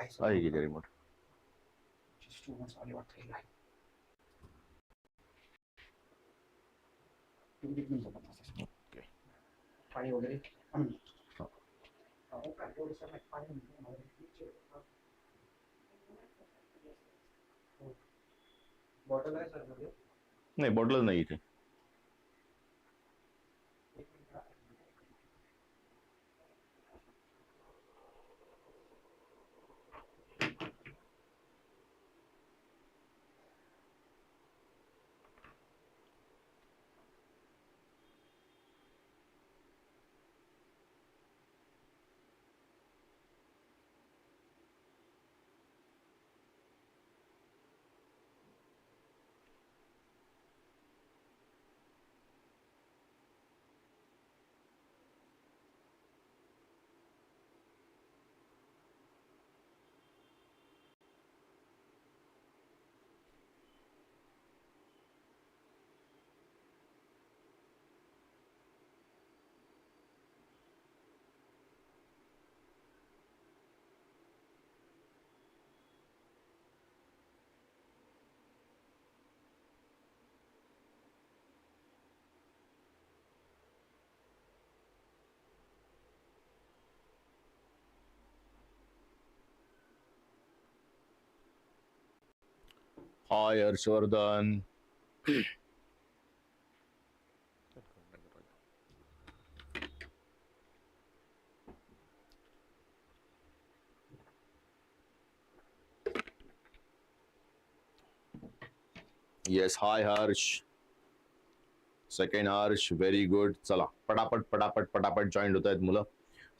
आहे की remote students आले वाटतं ओके पाणी वगैरे बॉटल आहे सर मध्ये नाही बॉटलच नाही इथे hi Harshvardhan yes hi Harsh second Harsh very good चला पटापट पटापट पटापट जॉईन होत आहेत मुलं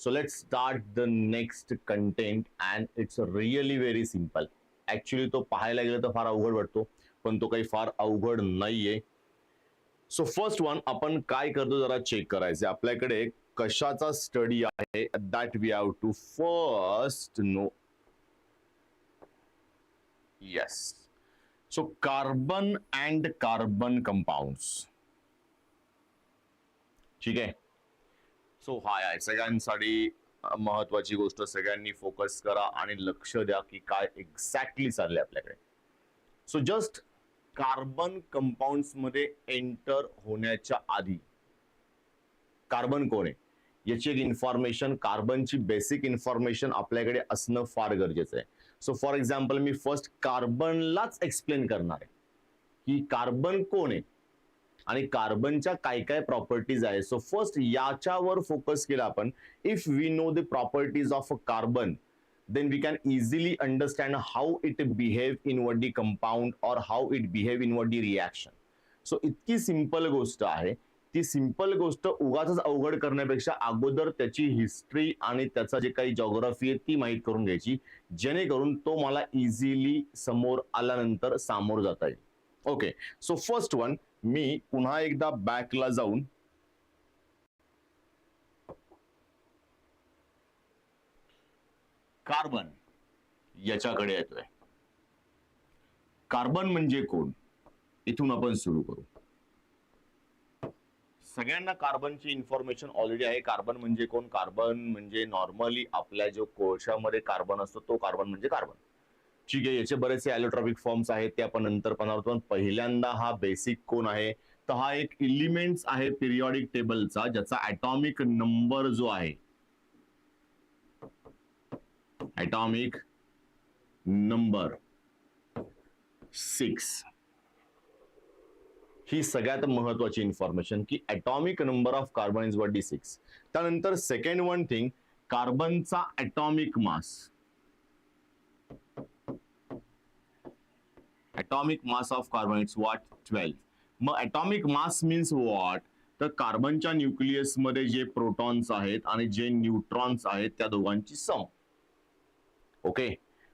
so let's start the next content and it's really very simple actually तो पाहायला गेलं तर फार अवघड वाटतो पण तो काही फार अवघड नाहीये सो फर्स्ट वन आपण काय करतो जरा चेक करायचं आपल्याकडे कशाचा स्टडी आहे that we have to first know yes so carbon and carbon compounds ठीक आहे सो हाय आहे सगळ्यांसाठी महत्वाची गोष्ट सगळ्यांनी फोकस करा आणि लक्ष द्या की काय एक्झॅक्टली चाललंय आपल्याकडे सो जस्ट कार्बन कंपाऊंड्स मध्ये एंटर होण्याच्या आधी कार्बन कोण आहे याची एक इन्फॉर्मेशन कार्बनची बेसिक इन्फॉर्मेशन आपल्याकडे असणं फार गरजेचं आहे सो फॉर एक्झाम्पल मी फर्स्ट कार्बनलाच एक्सप्लेन करणार आहे की कार्बन कोण आहे आणि कार्बनच्या काय काय प्रॉपर्टीज आहे सो फर्स्ट याच्यावर फोकस केला आपण if we know the properties of a carbon then we can easily understand how it behave in what the compound or how it behave in what the reaction so इतकी simple गोष्ट आहे ती simple गोष्ट उगाच अवघड करण्यापेक्षा अगोदर त्याची हिस्ट्री आणि त्याचा जे काही जॉग्राफी आहे ती माहित करून घ्यायची जेणेकरून तो मला इझिली समोर आल्यानंतर सामोर जाता येईल ओके सो फर्स्ट वन मी पुन्हा एकदा बॅकला जाऊन कार्बन याच्याकडे येतोय कार्बन म्हणजे कोण इथून आपण सुरू करू सगळ्यांना कार्बनची इन्फॉर्मेशन ऑलरेडी आहे कार्बन म्हणजे कोण कार्बन म्हणजे नॉर्मली आपल्या जो कोळशामध्ये कार्बन असतो तो कार्बन म्हणजे कार्बन ठीक आहे याचे बरेचसे ॲलोट्रॉपिक फॉर्म्स आहेत ते आपण नंतर पाहणार आहोत पहिल्यांदा हा बेसिक कोण आहे तर हा एक एलिमेंट्स आहे पिरियॉडिक टेबलचा ज्याचा ॲटॉमिक नंबर जो आहे atomic number 6 ही सगळ्यात महत्वाची इन्फॉर्मेशन की atomic number of carbon is what is 6 त्यानंतर सेकंड वन थिंग कार्बनचा atomic mass atomic mass of carbon is what 12 मग atomic mass means what तर कार्बनच्या न्यूक्लियस मध्ये जे प्रोटॉन्स आहेत आणि जे न्यूट्रॉन्स आहेत त्या दोघांची सम ओके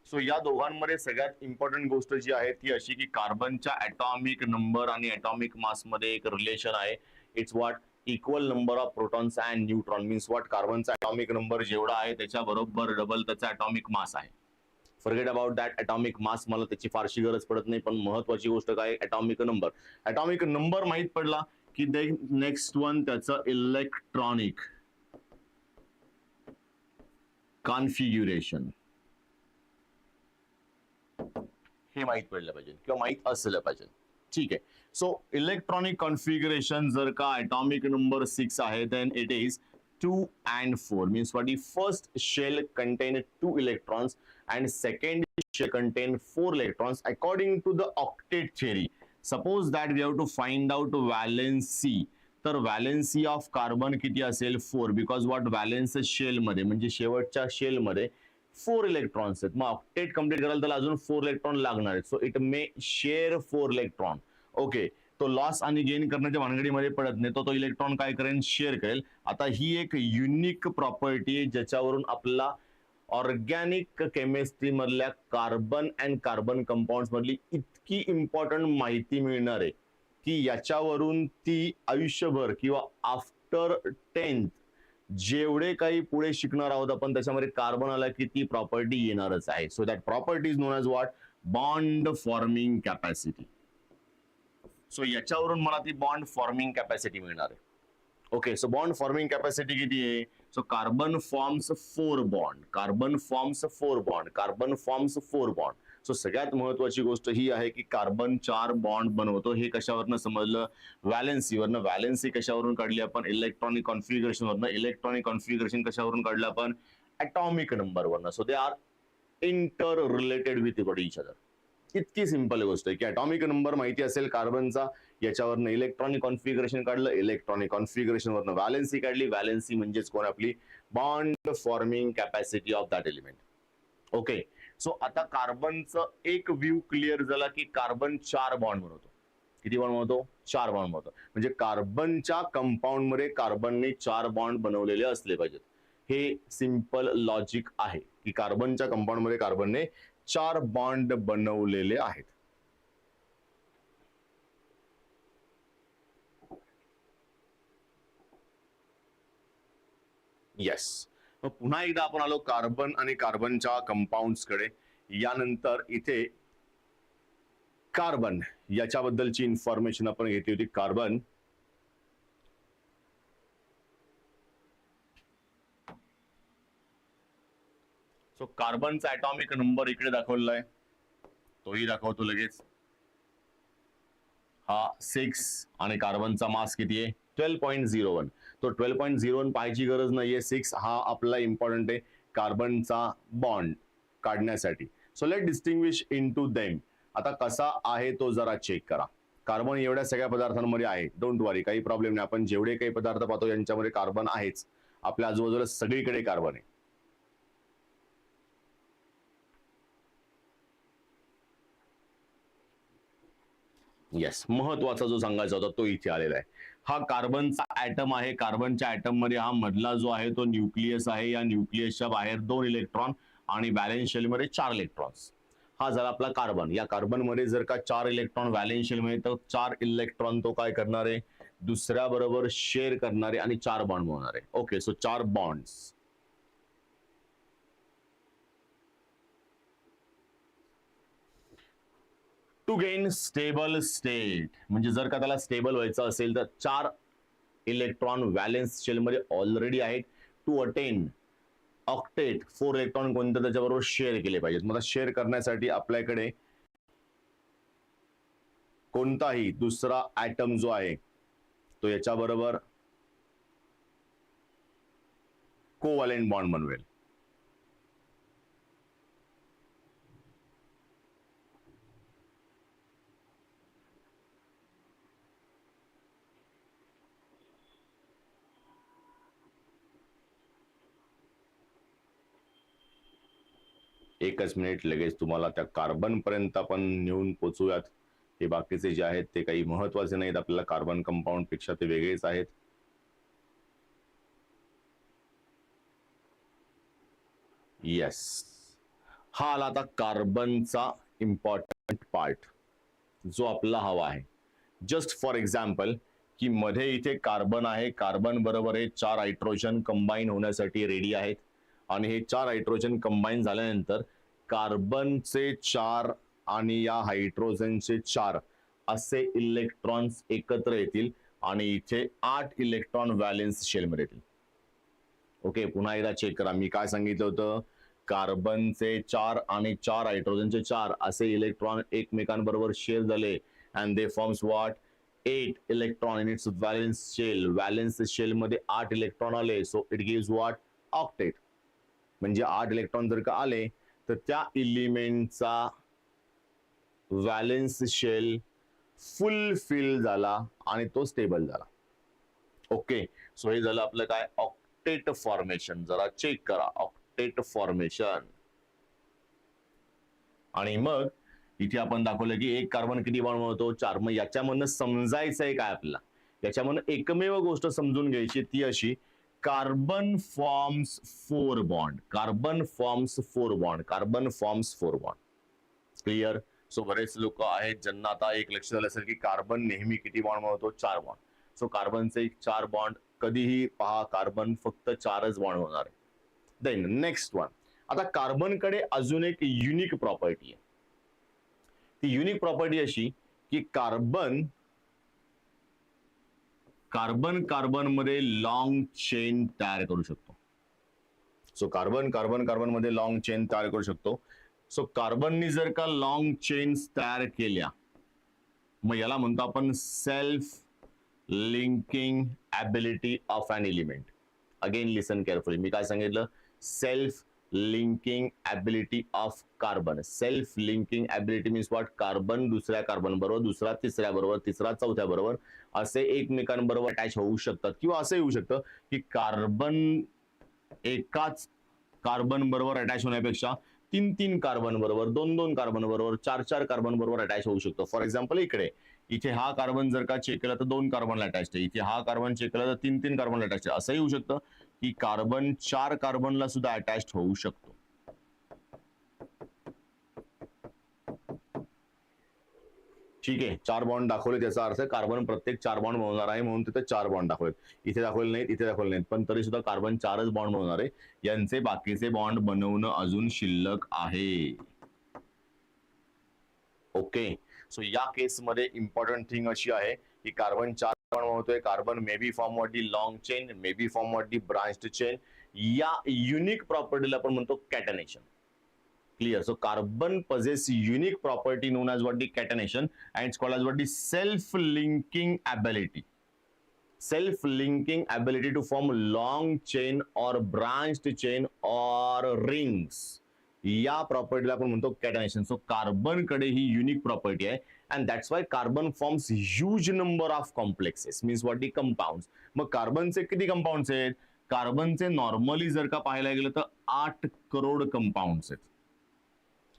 सो या दोघांमध्ये सगळ्यात इम्पॉर्टंट गोष्ट जी आहे ती अशी की कार्बनच्या ॲटॉमिक नंबर आणि ॲटॉमिक मास मध्ये एक रिलेशन आहे it's what equal number of protons and neutron means what कार्बनचा ॲटॉमिक नंबर जेवढा आहे त्याच्या बरोबर डबल त्याचा ॲटॉमिक मास आहे forget about that atomic mass मला त्याची फारशी गरज पडत नाही पण महत्वाची गोष्ट काय ॲटॉमिक नंबर माहित पडला की नेक्स्ट वन त्याचं इलेक्ट्रॉनिक कॉन्फिग्युरेशन हे माहित पडलं पाहिजे किंवा माहित असलं पाहिजे. ठीक आहे. सो इलेक्ट्रॉनिक कॉन्फिगरेशन जर का atomic नंबर 6 आहे then it is 2 and 4 means what the first shell contain 2 electrons and second shell contain 4 electrons according to the octet theory. Suppose that we have to find out valency. तर valency of carbon किती असेल 4 because what valence shell मध्ये म्हणजे शेवटच्या shell मध्ये 4 electrons आहेत. मग octet complete करायला त्याला अजून 4 इलेक्ट्रॉन लागणार आहेत. So it may share 4 electron. Okay, तो लॉस आणि गेन करण्याच्या भानगडीमध्ये पडत नाही, तो इलेक्ट्रॉन काय करेल, शेअर करेल. आता ही एक युनिक प्रॉपर्टी आहे ज्याच्यावरून आपला ऑर्गॅनिक केमिस्ट्री मधल्या कार्बन अँड कार्बन कंपाऊंड मधली इतकी इम्पॉर्टंट माहिती मिळणार आहे की याच्यावरून ती आयुष्यभर किंवा आफ्टर 10th जेवढे काही पुढे शिकणार आहोत आपण त्याच्यामध्ये कार्बन आला की ती प्रॉपर्टी येणारच आहे. So that property is non as what, bond forming capacity. So याच्यावरून मला ती बॉन्ड फॉर्मिंग कॅपॅसिटी मिळणार आहे. Okay, so bond forming capacity किती आहे? So carbon forms 4 bond, carbon forms 4 bond, carbon forms 4 bond. So सगळ्यात महत्वाची गोष्ट ही आहे की कार्बन 4 बॉन्ड बनवतो. हे कशावरनं समजलं? व्हॅलेन्सीवरनं. व्हॅलेन्सी कशावरून काढली आपण? इलेक्ट्रॉनिक कॉन्फिगरेशन वरनं. इलेक्ट्रॉनिक कॉन्फिगरेशन कशावरून काढलं आपण? ॲटॉमिक नंबरवरनं. So they are inter related with each other. इतकी सिंपल गोष्ट आहे की ॲटॉमिक नंबर माहिती असेल कार्बनचा, याच्यावरनं इलेक्ट्रॉनिक कॉन्फिगरेशन काढलं, इलेक्ट्रॉनिक कॉन्फिगरेशन वरनं व्हॅलेन्सी काढली. व्हॅलेन्सी म्हणजेच कोण? आपली bond forming capacity of that element. Okay, so आता कार्बनचं एक व्ह्यू क्लिअर झाला की कार्बन 4 बॉन्ड बनवतो. किती बॉन्ड बनवतो? 4 बॉन्ड बनवतो. म्हणजे कार्बनच्या कंपाऊंड मध्ये कार्बनने 4 बॉन्ड बनवलेले असले पाहिजेत. हे सिंपल लॉजिक आहे की कार्बनच्या कंपाऊंड मध्ये कार्बनने 4 बॉन्ड बनवलेले आहेत. येस. मग पुन्हा एकदा आपण आलो कार्बन आणि कार्बनच्या कंपाऊंड्स कडे. यानंतर इथे कार्बन याच्याबद्दलची इन्फॉर्मेशन आपण घेतली होती. कार्बन सो कार्बनचा ॲटॉमिक नंबर इकडे दाखवलाय, तोही दाखवतो लगेच. हा 6 आणि कार्बनचा मास किती आहे? 12.01. तो 12.01 पाहायची गरज नाहीये. 6 हा आपला इम्पॉर्टंट आहे कार्बनचा बॉन्ड काढण्यासाठी. So let distinguish into them. आता कसा आहे तो जरा चेक करा. कार्बन एवढ्या सगळ्या पदार्थांमध्ये आहे, डोंट वरी, काही प्रॉब्लेम नाही. आपण जेवढे काही पदार्थ पाहतो यांच्यामध्ये कार्बन आहेच. आपल्या आजूबाजूला सगळीकडे कार्बन आहे. येस, महत्वाचा जो सांगायचा होता तो इथे आलेला आहे. हा कार्बनचा ॲटम आहे. कार्बनच्या ॲटम मध्ये हा मधला जो आहे तो न्यूक्लियस आहे. या न्यूक्लियसच्या बाहेर 2 इलेक्ट्रॉन आणि व्हॅलेन्स शेल मध्ये 4 इलेक्ट्रॉन्स. हा झाला आपला कार्बन. या कार्बन मध्ये जर का 4 इलेक्ट्रॉन व्हॅलेन्स शेल मध्ये, तर 4 इलेक्ट्रॉन तो काय करणार आहे? दुसऱ्या बरोबर शेअर करणार आहे आणि 4 बॉन्ड बनवणार आहे. Okay, so 4 bonds. To gain stable state म्हणजे जर का त्याला स्टेबल व्हायचं असेल तर 4 इलेक्ट्रॉन व्हॅलेन्स शेल मध्ये ऑलरेडी आहेत. टू अटेन ऑक्टेट 4 इलेक्ट्रॉन कोणत्या त्याच्याबरोबर शेअर केले पाहिजेत. मला शेअर करण्यासाठी आपल्याकडे कोणताही दुसरा ॲटम जो आहे तो याच्याबरोबर कोव्हॅलेंट बॉन्ड बनवेल. एकच मिनिट, लगेच तुम्हाला त्या कार्बन पर्यंत आपण नेऊन पोचूयात. हे बाकीचे जे आहेत ते काही महत्वाचे नाहीत. आपल्याला कार्बन कंपाऊंड पेक्षा ते वेगळेच आहेत. येस, हा आला आता कार्बनचा इम्पॉर्टंट पार्ट जो आपला हवा आहे. जस्ट फॉर एक्झाम्पल की मध्ये इथे कार्बन आहे. कार्बन बरोबर हे 4 हायड्रोजन कंबाईन होण्यासाठी रेडी आहेत आणि हे 4 हायड्रोजन कंबाईन झाल्यानंतर कार्बनचे 4 आणि या हायड्रोजनचे 4 असे इलेक्ट्रॉन्स एकत्र येतील आणि इथे 8 इलेक्ट्रॉन व्हॅलेन्स शेल मध्ये येतील. ओके, पुन्हा एकदा चेक करा. मी काय सांगितलं होतं? कार्बनचे 4 आणि 4 हायड्रोजनचे 4 असे इलेक्ट्रॉन एकमेकांबरोबर शेअर झाले and they forms what 8 electron in its valence shell. Valence shell मध्ये 8 इलेक्ट्रॉन आले, so it gives what octet. म्हणजे 8 इलेक्ट्रॉन जर का आले तर त्या एलिमेंटचा व्हॅलेन्स शेल फुलफिल झाला आणि तो स्टेबल झाला. ओके, सो हे झालं आपलं काय ऑक्टेट फॉर्मेशन. जरा चेक करा ऑक्टेट फॉर्मेशन. आणि मग इथे आपण दाखवलं की एक कार्बन किती बॉन्ड बनवतो 4. मग याच्यामधनं समजायचं आहे काय आपल्याला, याच्यामधनं एकमेव गोष्ट समजून घ्यायची ती अशी, carbon forms 4 bond. Carbon forms 4 bond. Carbon forms 4 bond. Clear. So बरेच लोक आहेत ज्यांना आता एक लक्ष झालं असेल की कार्बन नेहमी किती बॉन्ड बनवतो 4 बॉन्ड. सो कार्बनचे 4 बॉन्ड कधीही पहा, कार्बन फक्त 4च बॉन्ड होणार आहे. Then next one. आता कार्बनकडे अजून एक युनिक प्रॉपर्टी आहे. ती युनिक प्रॉपर्टी अशी की कार्बन मध्ये लॉंग चेन तयार करू शकतो. सो कार्बन मध्ये लॉंग चेन तयार करू शकतो. सो कार्बननी जर का लॉंग चेन्स तयार केल्या मग याला म्हणतो आपण self linking ability of an element. Again listen carefully. मी काय सांगितलं, self linking ability of carbon. Self linking ability means what, carbon दुसऱ्या कार्बन बरोबर, दुसरा तिसऱ्या बरोबर, तिसरा चौथ्या बरोबर असे एकमेकांबरोबर अटॅच होऊ शकतात. किंवा असं येऊ शकतं की कार्बन एकाच कार्बन बरोबर अटॅच होण्यापेक्षा 3 कार्बन बरोबर, 2 कार्बन बरोबर, 4 कार्बन बरोबर अटॅच होऊ शकतो. फॉर एक्झाम्पल इथे हा कार्बन जर का चेक केला तर 2 कार्बनला अटॅच आहे. इथे हा कार्बन चेक केला तर 3 कार्बनला अटॅच आहे. असंही होऊ शकतं की कार्बन 4 कार्बनला सुद्धा अटॅच होऊ शकतो. ठीक आहे, 4 बॉन्ड दाखवले त्याचा अर्थ कार्बन प्रत्येक 4 बॉन्ड बनवणार आहे म्हणून तिथे 4 बॉन्ड दाखवलेत. इथे दाखवले नाहीत, इथे दाखवले नाहीत, पण तरी सुद्धा कार्बन 4च बॉन्ड बनवणार आहे. यांचे बाकीचे बॉन्ड बनवणं अजून शिल्लक आहे. ओके, सो या केसमध्ये इम्पॉर्टंट थिंग अशी आहे की कार्बन 4 बॉन्ड बनवतोय. Carbon may be form what the long chain, may be form what the branched chain. या युनिक प्रॉपर्टीला आपण म्हणतो कॅटनेशन. Clear. So carbon possess unique property known as what the catenation, and it's called as what the self-linking ability. Self-linking ability to form long chain or branched chain or rings. या प्रॉपर्टीला आपण म्हणतो कॅटनेशन. So carbon कडे ही unique property आहे and that's why carbon forms huge number of complexes means what the compounds. मग कार्बनचे किती compounds आहेत? कार्बनचे नॉर्मली जर का पाहायला गेलं तर 8 करोड कंपाऊंड्स आहेत.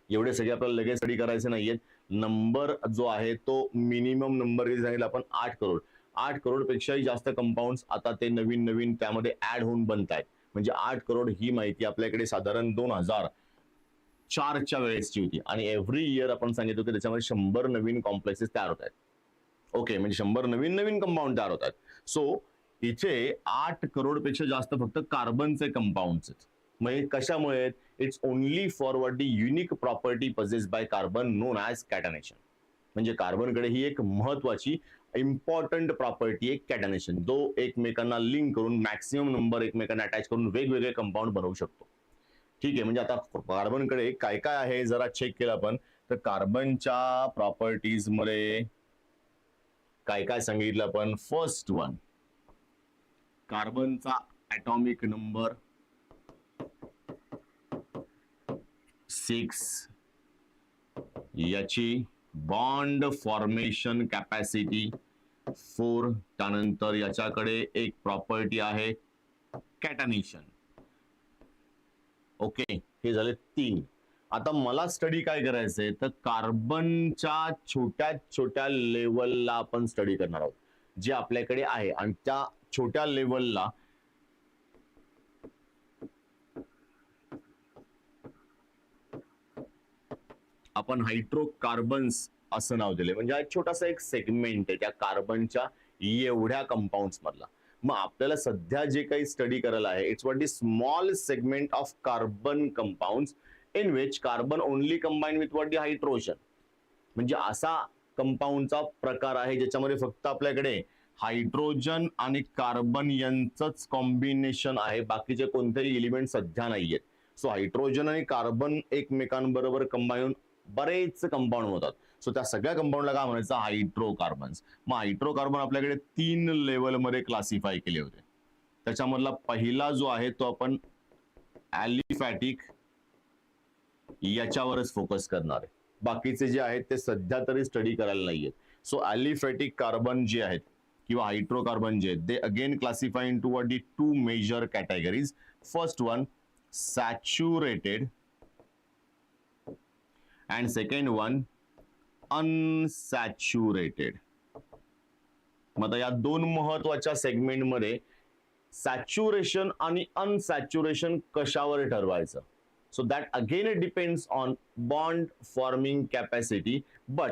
एवढे सगळे आपल्याला लगेच स्टडी करायचे नाहीयेत. नंबर जो आहे तो मिनिमम नंबर किती सांगितलं आपण 8 करोड. 8 करोड पेक्षाही जास्त कंपाऊंड्स आता ते नवीन त्यामध्ये ऍड होऊन बनत आहेत. म्हणजे 8 करोड ही माहिती आपल्याकडे साधारण 2004च्या वेळेसची होती आणि एव्हरी इयर आपण सांगितलं की त्याच्यामध्ये 100 नवीन कॉम्प्लेक्सेस तयार होत आहेत. ओके, म्हणजे 100 नवीन कंपाऊंड तयार होत आहेत. सो इथे 8 करोड पेक्षा जास्त फक्त कार्बनचे कंपाऊंड्स आहेत. मग कशामुळे? It's only for what the unique property possess by carbon known as catenation. म्हणजे कार्बनकडे ही एक महत्वाची इम्पॉर्टंट प्रॉपर्टी आहे कॅटनेशन, जो एकमेकांना लिंक करून मॅक्सिमम नंबर एकमेकांना अटॅच करून वेगवेगळे कंपाऊंड बनवू शकतो. ठीक आहे, म्हणजे आता कार्बनकडे काय काय आहे जरा चेक केलं आपण तर कार्बनच्या प्रॉपर्टीज मध्ये काय काय सांगितलं आपण. फर्स्ट वन, कार्बनचा ॲटॉमिक नंबर 6, याची बॉन्ड फॉर्मेशन कॅपॅसिटी 4, त्यानंतर याच्याकडे एक प्रॉपर्टी आहे कॅटनेशन. ओके, हे झाले 3. आता मला स्टडी काय करायचंय तर कार्बनच्या छोट्या लेवलला आपण स्टडी करणार आहोत जे आपल्याकडे आहे आणि त्या छोट्या लेवलला आपण हायड्रोकार्बन्स असं नाव दिले. म्हणजे हा छोटासा एक सेगमेंट आहे त्या कार्बनच्या एवढ्या कंपाऊंड्स मधला. मग आपल्याला सध्या जे काही स्टडी करायला आहे it's what the small segment of carbon compounds in which carbon only combine with what the hydrogen. म्हणजे असा कंपाऊंडचा प्रकार आहे ज्याच्यामध्ये फक्त आपल्याकडे हायड्रोजन आणि कार्बन यांचंच कॉम्बिनेशन आहे, बाकीचे कोणतेही एलिमेंट सध्या नाहीयेत. सो हायड्रोजन आणि कार्बन एकमेकांबरोबर कंबाईन बरेच कंपाऊंड होतात. सो त्या सगळ्या कंपाऊंडला काय म्हणायचं, हायड्रोकार्बन्स. मग हायड्रोकार्बन आपल्याकडे 3 लेवलमध्ये क्लासिफाय केले होते. त्याच्यामधला पहिला जो आहे तो आपण ॲलिफॅटिक याच्यावरच फोकस करणार आहे. बाकीचे जे आहेत ते सध्या तरी स्टडी करायला नाहीयेत. सो ॲलिफॅटिक कार्बन जे आहेत किंवा हायड्रोकार्बन जे आहेत, they again classify into what the 2 major categories. First one saturated and second one unsaturated. मग या दोन महत्वाच्या सेगमेंटमध्ये सॅच्युरेशन आणि अनसॅच्युरेशन कशावर ठरवायचं. So that again it depends on bond forming capacity. But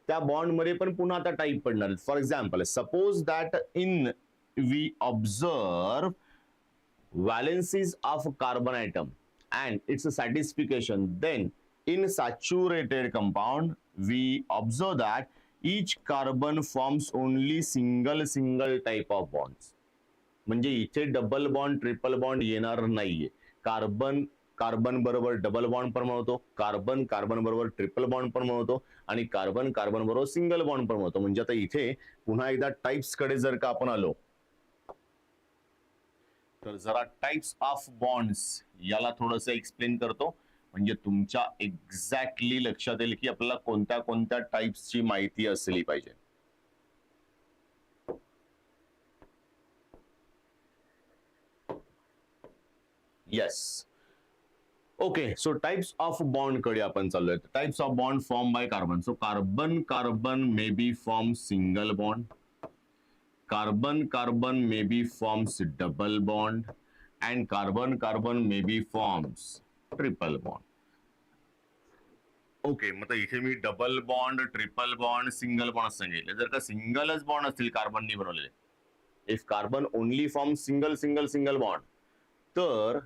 त्या बॉन्ड मध्ये पण पुन्हा आता टाईप पडणार आहेत. For example suppose that in we observe valencies of carbon atom and its satisfaction, then in saturated compound we observe that each carbon forms only single type of bonds. म्हणजे इथे double bond triple bond येणार नाहीये. Carbon carbon बरोबर double bond पण बनवतो, carbon carbon बरोबर triple bond पण बनवतो आणि कार्बन कार्बन बरोबर सिंगल बॉन्ड पण बनवतो. म्हणजे आता इथे पुन्हा एकदा टाइप्स कडे जर का आपण आलो तर जरा टाइप्स ऑफ बॉन्ड्स याला थोडंसं एक्सप्लेन करतो, म्हणजे तुमच्या एक्झॅक्टली लक्षात येईल की आपल्याला कोणत्या कोणत्या टाइप्सची माहिती असली पाहिजे. Yes, okay. So types of bond कडे आपण चाललोय. Types of bond form by carbon. So carbon carbon may be form single bond, carbon carbon maybe forms double bond and carbon carbon maybe forms triple bond. Okay, मग इथे मी double bond triple bond single bond सांगितले. जर का सिंगलच bond असतील कार्बननी बनवलेले, if carbon only form single single single bond, तर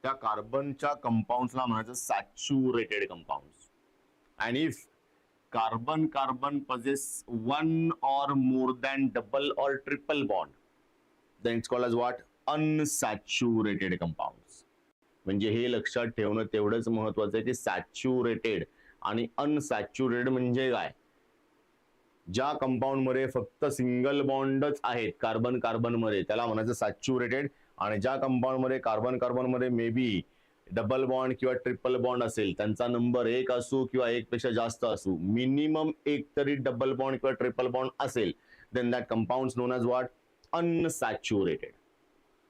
त्या कार्बनच्या कंपाऊंड्सला म्हणायचं saturated compounds. and if carbon carbon possess one or more than double or triple bond, then it's called as what, unsaturated compounds. म्हणजे हे लक्षात ठेवणं तेवढंच महत्वाचं आहे की सॅच्युरेटेड आणि अनसॅच्युरेटेड म्हणजे काय. ज्या कंपाऊंड मध्ये फक्त सिंगल बॉन्डच आहेत कार्बन कार्बन मध्ये त्याला म्हणायचं सॅच्युरेटेड, आणि ज्या कंपाऊंड मध्ये कार्बन कार्बन मध्ये मे बी डबल बॉन्ड किंवा ट्रिपल बॉन्ड असेल, त्यांचा नंबर 1 असो किंवा 1 पेक्षा जास्त असो, मिनिमम एक तरी डबल बॉन्ड किंवा ट्रिपल बॉन्ड असेल, then that compounds known as what, unsaturated.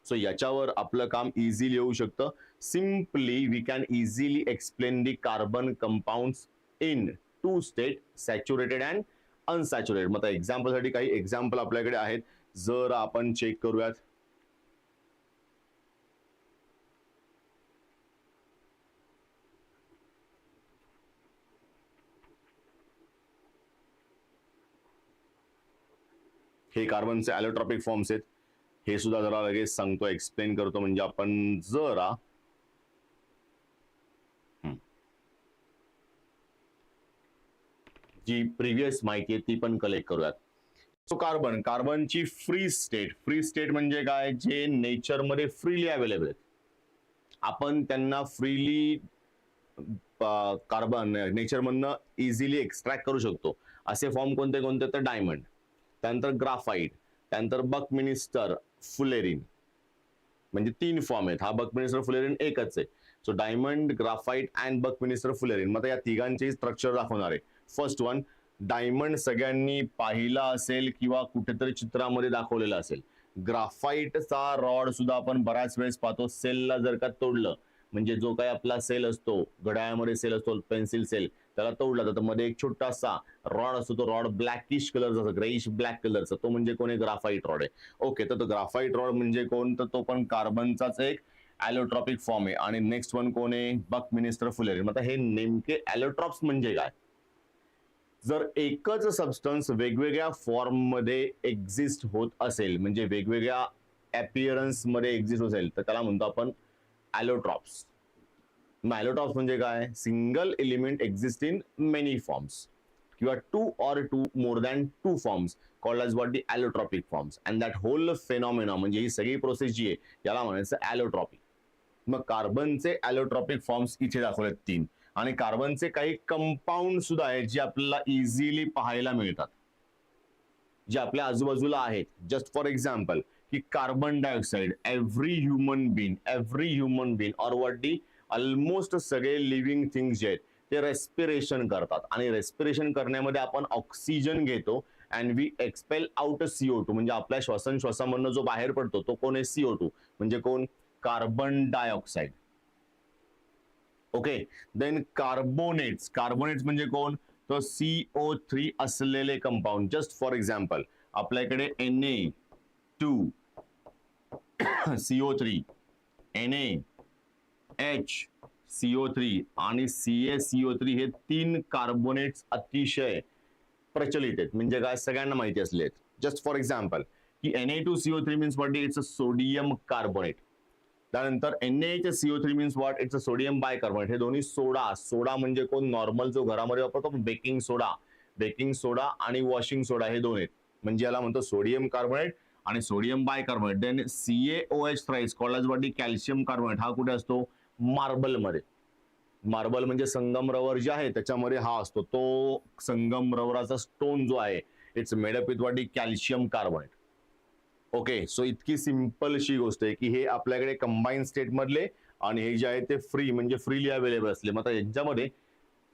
So याच्यावर आपलं काम इझिली येऊ शकतं. Simply we can easily explain the carbon compounds in 2 state, saturated and unsaturated. मग एक्झाम्पल साठी काही एक्झाम्पल आपल्याकडे आहेत. जर आपण चेक करूयात, हे कार्बनचे ॲलोट्रॉपिक फॉर्म्स आहेत. हे सुद्धा जरा लगेच सांगतो, एक्सप्लेन करतो, म्हणजे आपण जरा जी प्रिव्हियस माहिती आहे ती पण कलेक्ट करूयात. सो कार्बन, कार्बनची फ्री स्टेट म्हणजे काय, जे नेचरमध्ये फ्रीली अवेलेबल आहेत. आपण त्यांना फ्रीली कार्बन नेचरमधनं इझिली एक्स्ट्रॅक्ट करू शकतो. असे फॉर्म कोणते कोणते, तर डायमंड, त्यानंतर ग्राफाइट, त्यानंतर बकमिनिस्टर, फुलेरिन, म्हणजे 3 फॉर्म आहेत. हा बकमिनिस्टर फुलेरिन एकच आहे. So diamond, graphite and buckminster fullerene. मग या तिघांचे स्ट्रक्चर दाखवणार आहे. फर्स्ट वन डायमंड सगळ्यांनी पाहिला असेल किंवा कुठेतरी चित्रामध्ये दाखवलेला असेल. ग्राफाइटचा रॉड सुद्धा आपण बऱ्याच वेळेस पाहतो. सेलला जर का तोडलं, म्हणजे जो काही आपला सेल असतो, घड्याळामध्ये सेल असतो, पेन्सिल सेल, त्याला तोडला तर मध्ये एक छोटासा रॉड असतो. तो रॉड ब्लॅकिश कलरचा, ग्रेइश ब्लॅक कलरचा, तो म्हणजे कोण, ग्राफाइट रॉड आहे. ओके, तर तो ग्राफाइट रॉड म्हणजे कोण, तर तो पण कार्बनचाच एक ॲलोट्रॉपिक फॉर्म आहे. आणि नेक्स्ट वन कोण आहे, बकमिनिस्टर फुलेरिन. आता हे नेमके ॲलोट्रॉप्स म्हणजे काय, जर एकच सबस्टन्स वेगवेगळ्या फॉर्म मध्ये एक्झिस्ट होत असेल, म्हणजे वेगवेगळ्या अपीअरन्स मध्ये एक्झिस्ट असेल, तर त्याला म्हणतो आपण ॲलोट्रॉप्स. ॲलोट्रॉप्स म्हणजे काय, single element exist in many forms किंवा 2 or 2 more than 2 forms called as what, the allotropic forms. And that whole phenomena, म्हणजे ही सगळी प्रोसेस जी आहे याला म्हणायचं ॲलोट्रॉपी. मग कार्बनचे ॲलोट्रॉपिक फॉर्म्स इथे दाखवलेत 3 आणि कार्बनचे काही कंपाऊंड सुद्धा आहेत जे आपल्याला इझिली पाहायला मिळतात, जे आपल्या आजूबाजूला आहेत. जस्ट फॉर एक्झाम्पल की carbon dioxide, every human being or what the almost सगळे लिव्हिंग थिंग्स जे आहेत ते रेस्पिरेशन करतात आणि रेस्पिरेशन करण्यामध्ये आपण ऑक्सिजन घेतो and we expel out CO2 म्हणजे आपल्या श्वासोच्छवासामधनं जो बाहेर पडतो तो कोण आहे CO2 म्हणजे कोण carbon dioxide. Okay, then carbonates म्हणजे कोण तर CO3 असलेले कंपाऊंड. जस्ट फॉर एक्झाम्पल आपल्याकडे Na2 CO3 NaH CO3 आणि CaCO3 हे 3 कार्बोनेट्स अतिशय प्रचलित आहेत, म्हणजे काय सगळ्यांना माहिती असले आहेत. जस्ट फॉर एक्झाम्पल की Na2CO3 means what it's a sodium carbonate. त्यानंतर NaHCO3 means what it's a sodium bicarbonate. हे दोन्ही सोडा म्हणजे कोण नॉर्मल जो घरामध्ये वापरतो बेकिंग सोडा आणि वॉशिंग सोडा हे दोन आहेत, म्हणजे याला म्हणतो सोडियम कार्बोनेट आणि sodium bicarbonate. Then CaOH thrice called as what calcium carbonate. हा कुठे असतो मार्बलमध्ये. मार्बल म्हणजे संगमरवर जे आहे त्याच्यामध्ये हा असतो. तो संगमरवराचा स्टोन जो आहे it's made up with what calcium carbonate. Okay, so इतकी सिंपल अशी गोष्ट आहे की हे आपल्याकडे कंबाईन स्टेट मधले आणि हे जे आहे ते फ्री म्हणजे फ्रीली अवेलेबल असले. मग यांच्यामध्ये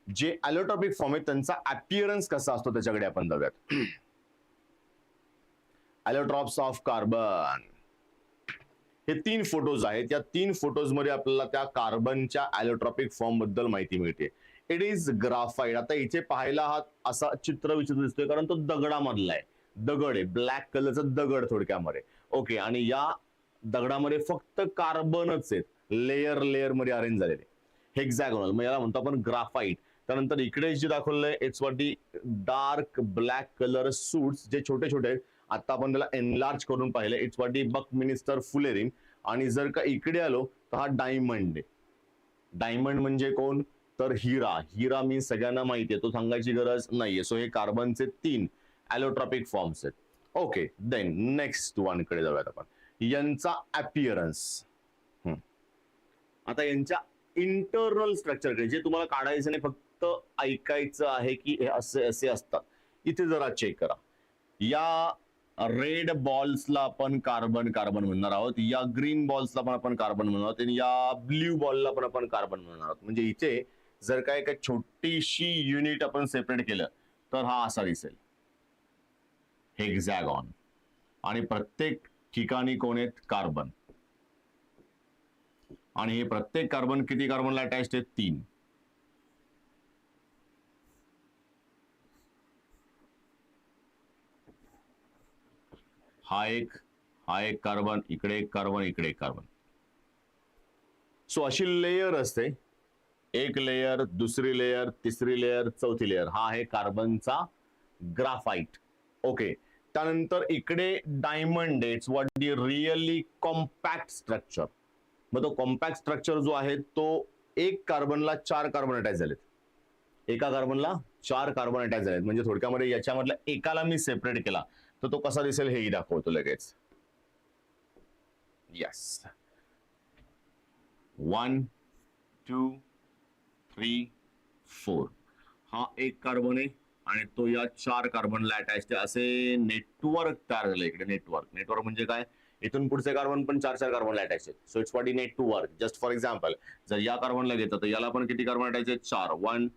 जे ॲलोट्रॉपिक फॉर्म आहेत त्यांचा अपीअरन्स कसा असतो त्याच्याकडे आपण जाऊयात. ॲलोट्रॉप्स ऑफ कार्बन हे 3 फोटोज आहेत. या 3 फोटोज मध्ये आपल्याला त्या कार्बनच्या ॲलोट्रॉपिक फॉर्म बद्दल माहिती मिळते. It is graphite. आता इथे पाहायला हा असा चित्र विचित्र दिसतोय कारण तो दगडामधला आहे. दगड आहे, ब्लॅक कलरचा दगड थोडक्यामध्ये. ओके, आणि या दगडामध्ये फक्त कार्बनच आहेत, लेयर मध्ये अरेंज झालेले. हेक्झॅगोनल मग याला म्हणतो आपण ग्राफाइट. त्यानंतर इकडे जे दाखवलेलं आहे it's what the Dark black colour suits जे छोटे छोटे आहेत. आता आपण त्याला एनलार्ज करून पाहिले इट्स व्हॉट दी बकमिनिस्टर फुलेरिन. आणि जर का इकडे आलो तर हा डायमंड आहे. डायमंड म्हणजे कोण तर हिरा मीन्स सगळ्यांना माहिती आहे, तो सांगायची गरज नाहीये. सो हे कार्बनचे 3 ॲलोट्रॉपिक फॉर्म्स आहेत. ओके, देन नेक्स्ट वन कडे जाऊयात आपण. यांचा अपीअरन्स. आता यांच्या इंटरनल स्ट्रक्चर जे तुम्हाला काढायचं नाही, फक्त ऐकायचं आहे की हे असे असे असतात. इथे जरा चेक करा. या रेड बॉल्सला आपण कार्बन म्हणणार आहोत, या ग्रीन बॉल्सला पण आपण कार्बन म्हणणार आहोत आणि या ब्ल्यू बॉलला पण आपण कार्बन म्हणणार आहोत. म्हणजे इथे जर का एक छोटीशी युनिट आपण सेपरेट केलं तर हा असा दिसेल हेक्झॅगॉन. आणि प्रत्येक ठिकाणी कोण आहेत कार्बन. आणि हे प्रत्येक कार्बन किती कार्बनला अटॅच्ड आहेत 3. हा एक कार्बन, इकडे एक कार्बन, इकडे एक कार्बन. सो अशी लेयर असते, एक लेयर, दुसरी लेयर, तिसरी लेयर, चौथी लेयर. हा आहे कार्बनचा ग्राफाइट. ओके, त्यानंतर इकडे diamond it's what the really compact structure. मग तो कॉम्पॅक्ट स्ट्रक्चर जो आहे तो एक कार्बनला 4 कार्बन अटॅच झालेत. एका कार्बनला 4 कार्बन अटॅच झालेत. म्हणजे थोडक्यामध्ये याच्यामधल्या एकाला मी सेपरेट केला तर तो कसा दिसेल हेही दाखवतो लगेच. येस, 1 2 3 4 हा एक कार्बन आहे आणि तो या 4 कार्बनला अटॅच आहे. असे नेटवर्क तयार झालं इकडे. नेटवर्क म्हणजे काय, इथून पुढचे कार्बन पण 4 कार्बनला अटॅच आहेत. So it's what the network. Just for example जर या कार्बनला घेतलं तर याला पण किती कार्बन अटॅच आहेत 4. 1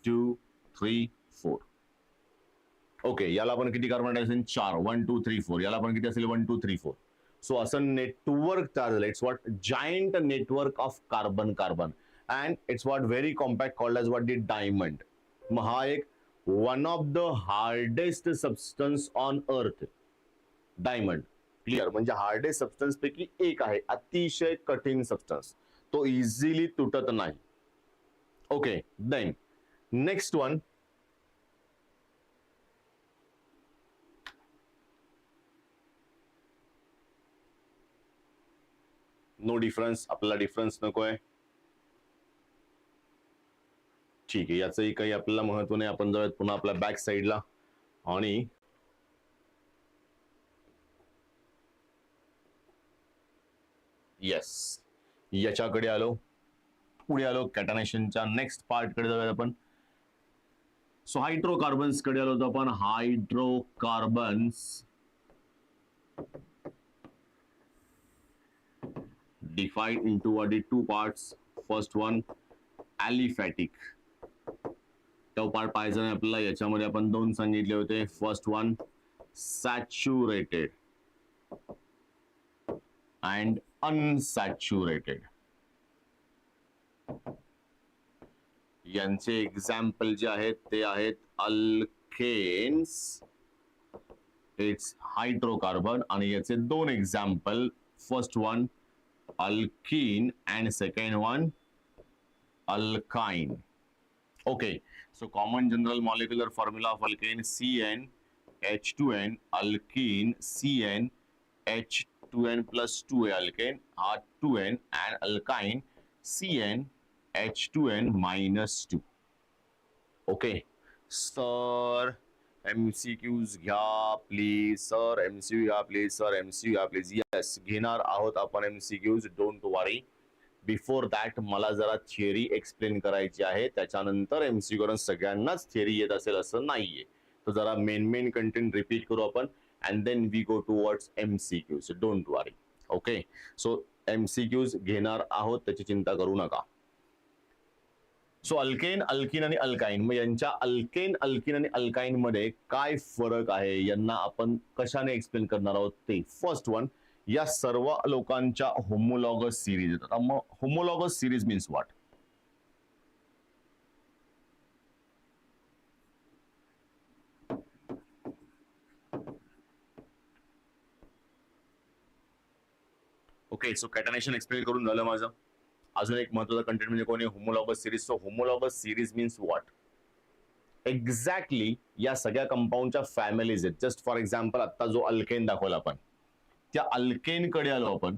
2 3 4. ओके, याला पण किती कार्बन अटॅच आहेत 4. 1 2 3 4. याला पण किती असेल 1 2 3 4. सो असं नेटवर्क तयार झालं. It's what giant network of carbon and it's what very compact called as what the diamond. मग हा एक one of the hardest substance on earth diamond. Clear, म्हणजे हार्डेस्ट सबस्टन्स पैकी एक आहे. अतिशय कठीण सबस्टन्स, तो इझिली तुटत नाही. Okay, then next one. No difference, आपल्याला डिफरन्स नकोय. ठीक आहे, याचंही काही आपल्याला महत्व नाही. आपण जाऊयात पुन्हा आपल्या बॅक साईडला आणि येस, याच्याकडे आलो, पुढे आलो कॅटनेशनच्या नेक्स्ट पार्ट कडे जाऊया आपण. सो हायड्रोकार्बन्स कडे आलो तर आपण hydrocarbons divide into what the two parts. First one aliphatic. तो पार्ट पाहायचा नाही आपल्याला. याच्यामध्ये आपण दोन सांगितले होते. First one saturated and unsaturated. यांचे एक्झाम्पल जे आहेत ते आहेत अल्केन्स, इट्स हायड्रोकार्बन, आणि याचे दोन example. First one alkene and second one alkyne. Okay, so common general molecular formula of alkane CN H2N, alkene CN H2N plus 2A, alkane R2N, and alkyne CN H2N minus 2. Okay, sir, MCQs घ्या please. Sir MCQ घ्या please. Sir MCQ घ्या please. Yes, घेणार आहोत आपण MCQs. Don't worry. Before that मला जरा theory explain करायची आहे. त्याच्यानंतर MCQ करून सगळ्यांनाच थिअरी येत असेल असं नाहीये. तर जरा मेन कंटेंट रिपीट करू आपण and then we go towards MCQs. Don't worry. Okay, so MCQs घेणार आहोत, त्याची चिंता करू नका. सो अल्केन, अल्किन आणि अल्काइन, मग यांच्या अल्केन, अल्किन आणि अल्काइन मध्ये काय फरक आहे यांना आपण कशाने एक्सप्लेन करणार आहोत ते. फर्स्ट वन, या सर्व लोकांच्या होमोलॉगस सिरीज येतात. मग homologous series means what? Okay, so catenation explain करून झालं माझं. अजून एक महत्त्वाचा कंटेंट म्हणजे कोणी homologous series. So homologous series means what? Exactly या सगळ्या कंपाऊंडच्या फॅमिलीज आहेत. जस्ट फॉर एक्झाम्पल आता जो अल्केन दाखवला आपण, त्या अल्केन कडे आलो आपण.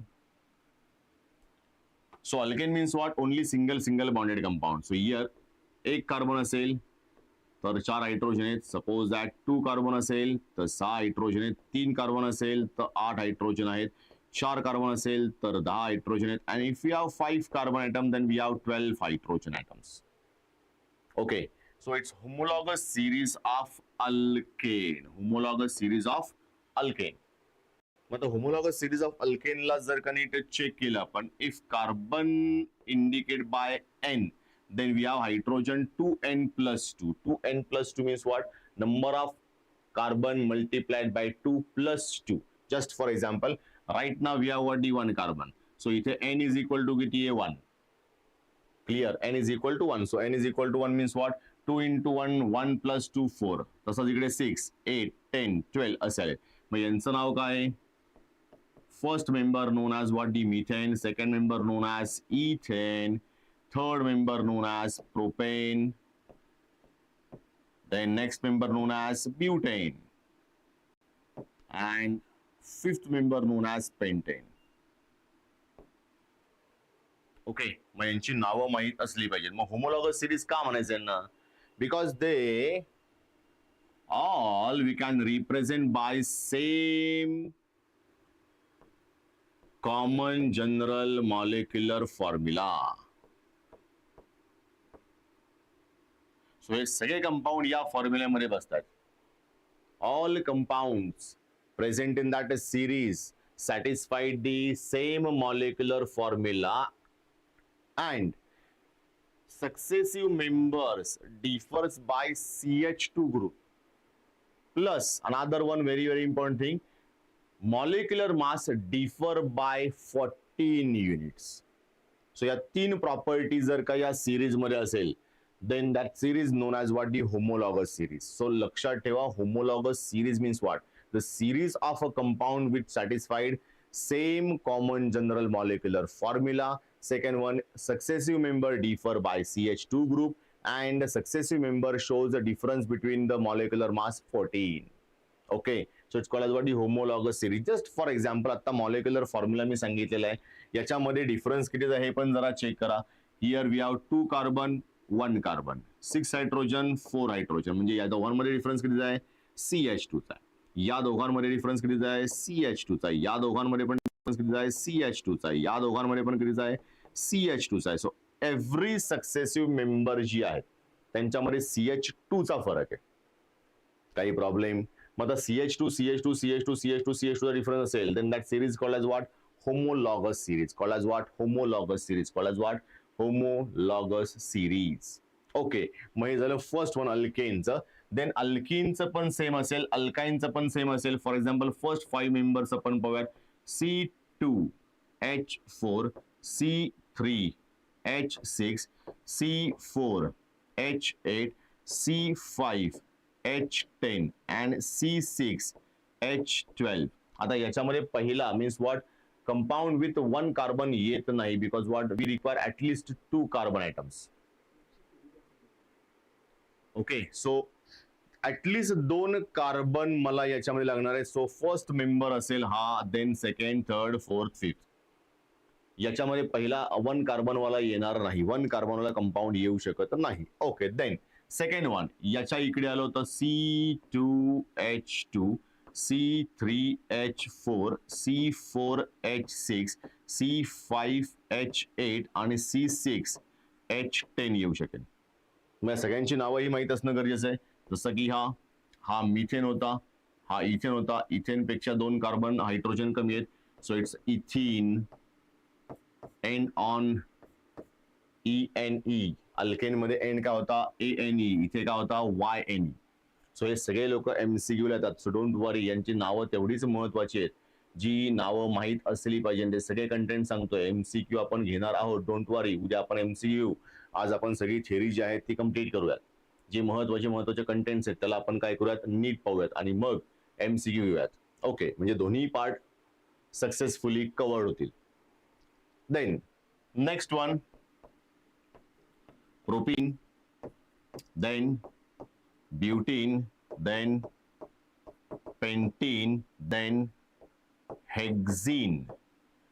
So alkane means what? Only single bonded compound. So here एक कार्बन असेल तर 4 हायड्रोजन आहेत. सपोज दॅट 2 कार्बन असेल तर 6 हायड्रोजन आहेत. 3 कार्बन असेल तर 8 हायड्रोजन आहेत. 4 कार्बन असेल तर 10 हायड्रोजन आहेत. and if we have 5 carbon atom then we have 12 hydrogen atoms. Okay, so it's homologous series of alkane. Homologous series of alkane. मतलब homologous series of alkane ला जर का नीट चेक केलं आपण, if carbon indicate by n then we have hydrogen 2n plus 2. 2n plus 2 means what? Number of carbon multiplied by 2 plus 2. Just for example, right now we have only 1 carbon. So इथे n is equal to किती आहे? 1. Clear? n is equal to 1. So n is equal to 1 means what? 2 into 1, 1 plus 2, 4. तसंच इकडे 6, 8, 10, 12 असे आहे. मग यांचं नाव काय? First member known as what? The methane. Second member known as ethane. Third member known as propane. Then next member known as butane. And fifth member known as pentane. Okay, मग यांची नावं माहीत असली पाहिजेत. मग होमोलॉगस सिरीज का म्हणायचं यांना? Because they all we can represent by same common general molecular formula. So हे सगळे कंपाऊंड या फॉर्म्युल्यामध्ये बसतात. All compounds present in that series satisfied the same molecular formula and successive members differs by CH2 group plus another one very important thing, molecular mass differ by 14 units. So या 3 property जर का या series मध्ये असेल then that series known as what? The homologous series. So लक्षात ठेवा, homologous series means what? The series of a compound which satisfied same common general molecular formula. Second one, successive member differ by CH2 group and successive member shows the difference between the molecular mass 14. Okay, so it's called as what? The homologous series. Just for example, आता molecular formula मी सांगितलेला आहे, याच्यामध्ये difference किती आहे हे पण जरा check करा. Here we have 2 carbon 1 carbon, 6 hydrogen 4 hydrogen, म्हणजे या दोघांमध्ये डिफरन्स किती आहे? CH2 चा. या दोघांमध्ये डिफरन्स किती आहे? CH2 चा. या दोघांमध्ये पण डिफरन्स किती आहे? CH2 चा. या दोघांमध्ये पण किती आहे? CH2 चा आहे. सो एव्हरी सक्सेसिव्ह मेंबर जी आहेत त्यांच्यामध्ये CH2 चा फरक आहे. काही प्रॉब्लेम? मग आता CH2 CH2 CH2 CH2 CH2 चा डिफरन्स असेल, then that series called as what? Homologous series. Called as what? Homologous series. Called as what? Homologous series. Okay, मग हे झालं फर्स्ट वन अल्केनचं. देन अल्किनचं पण सेम असेल, अल्काइनचं पण सेम असेल. फॉर एक्झाम्पल फर्स्ट 5 मेंबर्स आपण पाहूयात. C2H4 C3H6 C4H8 C5H10 and C6H12. आता याच्यामध्ये पहिला means what? Compound with 1 carbon येत नाही, because what? We require at least 2 carbon items. Okay, so at least 2 carbon मला याच्यामध्ये लागणार आहे. सो फर्स्ट मेंबर असेल हा, then second, third, fourth, fifth. याच्यामध्ये पहिला 1 कार्बन वाला येणार नाही, 1 कार्बन वाला कंपाऊंड येऊ शकत नाही. ओके, देन सेकंड वन याच्या इकडे आलो तर C2H2 C3H4 C4H6 C5H8 आणि C6H10 येऊ शकेल. मग सगळ्यांची नावं ही माहीत असणं गरजेचं आहे. जसं की हा मिथेन होता, हा इथेन होता. इथेन पेक्षा 2 कार्बन हायड्रोजन कमी आहेत. So it's ethene end on ENE. Alkane मध्ये एंड काय होता? ANE. इथे काय होता? YNE. सो हे सगळे लोक MCQ ला येतात. सो डोंट वरी, यांची नावं तेवढीच महत्वाची आहेत जी नावं माहीत असली पाहिजे. ते सगळे कंटेंट सांगतोय. MCQ आपण घेणार आहोत, डोंट वरी. उद्या आपण MCQ, आज आपण सगळी थेअरी जी आहे ती कम्प्लीट करूयात. जी महत्वाचे कंटेंट्स आहेत त्याला आपण काय करूयात? नीट पाहूयात आणि मग MCQ घेऊयात. ओके, म्हणजे दोन्ही पार्ट सक्सेसफुली कव्हर्ड होतील. Then next one propene, then butene, then pentene, then hexene.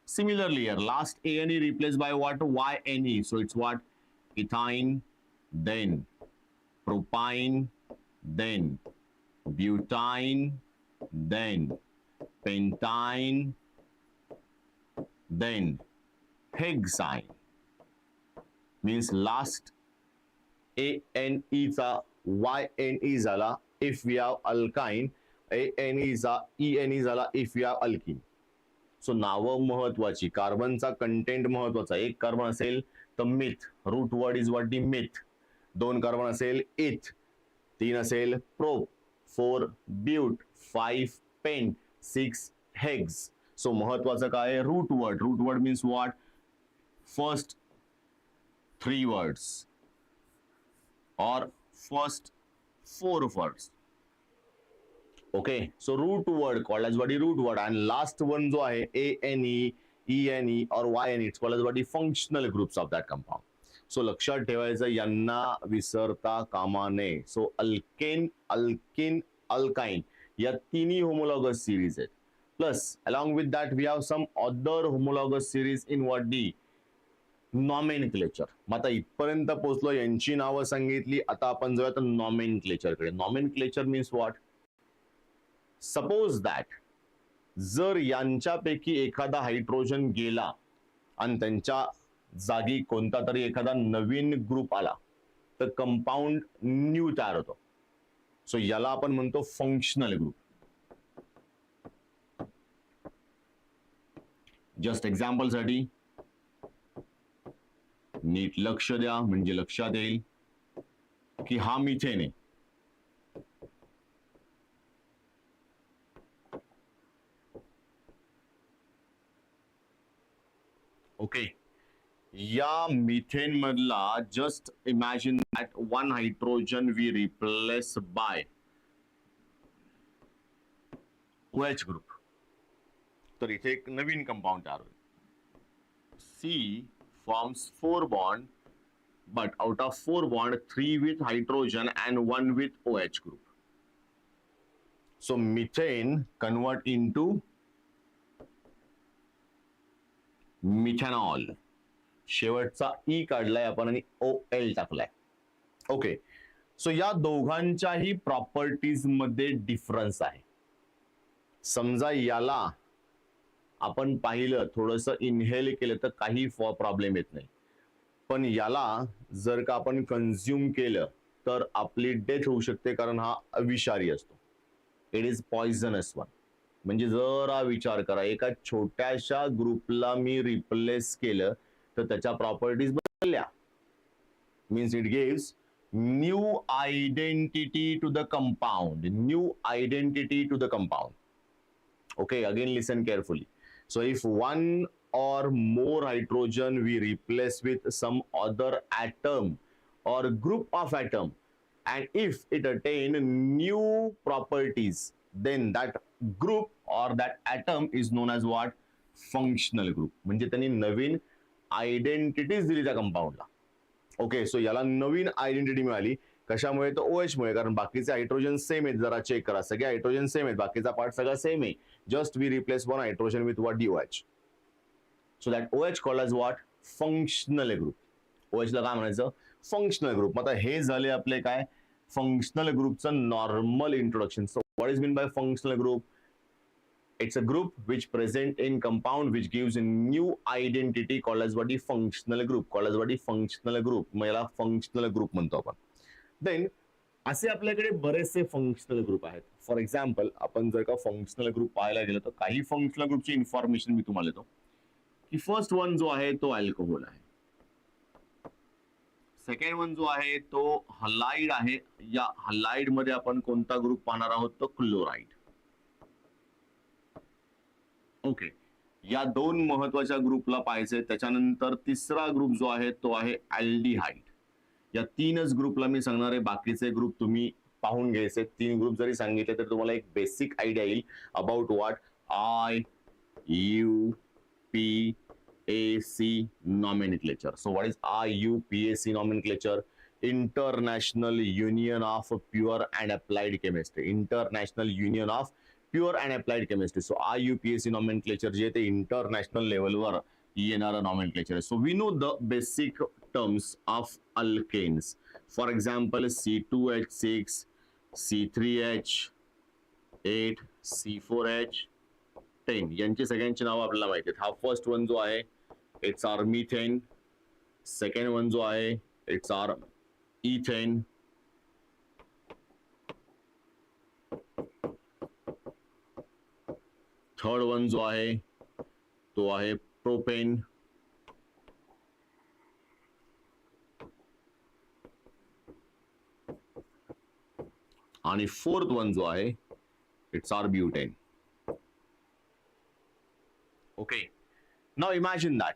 Similarly here, last ANE replaced by what? YNE. So it's what? Ethine, then propine, then butine, then pentine, then hexine. Means last ANE चा YNE झाला if we have alkyne, ANE चा ENE झाला if we have alkene. So नावं महत्वाची, कार्बनचा content महत्वाचा. 1 carbon असेल तर meth, root word is what? The meth. 2 carbon असेल इथ, 3 असेल prop, 4 but, 5 pent, 6 hex. So महत्वाचं काय? Root word. Root word means what? First 3 words or first 4 words. Okay, so root word called as what? Root word. And last one जो आहे ANE, ENE or YNE, it's called as what? Functional groups of that compound. So लक्षात ठेवायचं, यांना विसरता कामा नये. So alkane, alkene, alkyne या तिन्ही homologous series आहेत. Plus along with that we have some other homologous series in what? D nomenclature. मग आता इथपर्यंत पोहोचलो, यांची नावं सांगितली. आता आपण जाऊया तर नॉमेनक्लेचर कडे. Nomenclature means what? Suppose that जर यांच्यापैकी एखादा हायड्रोजन गेला आणि त्यांच्या जागी कोणता तरी एखादा नवीन ग्रुप आला तर कंपाऊंड न्यू तयार होतो. सो याला आपण म्हणतो फंक्शनल ग्रुप. जस्ट एक्झाम्पल साठी नीट लक्ष द्या, म्हणजे लक्षात येईल की हा मिथेन आहे. ओके, या मिथेन मधला just imagine that 1 hydrogen we replace by OH group. तर इथे एक नवीन कंपाऊंड तयार होईल. C forms 4 bond, but out of 4 bond 3 with hydrogen and 1 with OH group. So methane convert into methanol. शेवटचा E काढलाय आपण आणि OL टाकलाय. ओके, सो या दोघांच्याही प्रॉपर्टीज मध्ये डिफरन्स आहे. समजा याला आपण पाहिलं थोडंसं इनहेल केलं तर काही प्रॉब्लेम येत नाही, पण याला जर का आपण कन्झ्युम केलं तर आपली डेथ होऊ शकते, कारण हा अविषारी असतो. It is poisonous one. म्हणजे जरा विचार करा, एका छोट्याशा ग्रुपला मी रिप्लेस केलं तर त्याच्या प्रॉपर्टीज बदलल्या. Means it gives new identity to the compound. New identity to the compound. Okay, again listen carefully. So if one or more hydrogen we replace with some other atom or group of atom, and if it attain new properties, then that group or that atom is known as what? Functional group. म्हणजे त्यांनी नवीन identities दिली त्या कंपाऊंडला. Okay, so याला नवीन identity मिळाली. कशामुळे? तर OH मुळे. कारण बाकीचे हायड्रोजन सेम आहेत. जरा चेक करा, सगळे हायड्रोजन सेम आहेत, बाकीचा पार्ट सगळा सेम आहे. Just we replace one hydrogen with what? DOH. So that OH called as what? Functional group. OH ला काय म्हणायचं? Functional group. आता हे झाले आपले काय? फंक्शनल ग्रुपचं normal introduction. So what is mean by functional group? It's a group which present in compound which gives a new identity called as what? Functional group. Called as what? Functional group. मग याला functional group म्हणतो आपण. Then असे आपल्याकडे बरेचसे functional group आहेत. For example, आपण जर का फंक्शनल ग्रुप पाहायला गेलो तर काही फंक्शनल ग्रुपची इन्फॉर्मेशन मी तुम्हाला देतो. की फर्स्ट वन जो आहे तो अल्कोहोल आहे. सेकंड वन जो आहे तो हलाइड आहे. या हलाइड मध्ये आपण कोणता ग्रुप पाहणार आहोत? तो क्लोराइड. ओके, या दोन महत्वाच्या ग्रुपला पाहायचे. त्याच्यानंतर तिसरा ग्रुप जो आहे तो आहे अल्डिहाइड. या तीनच ग्रुपला मी सांगणार आहे, बाकीचे ग्रुप तुम्ही पाहून घ्यायचे. तीन ग्रुप जरी सांगितले तर तुम्हाला एक बेसिक आयडिया येईल about what? IUPAC nomenclature. So what is IUPAC nomenclature? International Union of Pure and Applied Chemistry. International Union of Pure and Applied Chemistry. So IUPAC nomenclature जे ते इंटरनॅशनल लेवलवर येणारं nomenclature आहे. So we know the basic terms of alkanes. For example, C2H6, C3H8, C4H10 यांची सगळ्यांची नावं आपल्याला माहिती आहेत. हा फर्स्ट वन जो आहे it's are methane. Second one जो आहे it's are ethane. Third one जो आहे तो आहे प्रोपेन. आणि फोर्थ वन जो आहे it's are butane. Okay, now imagine that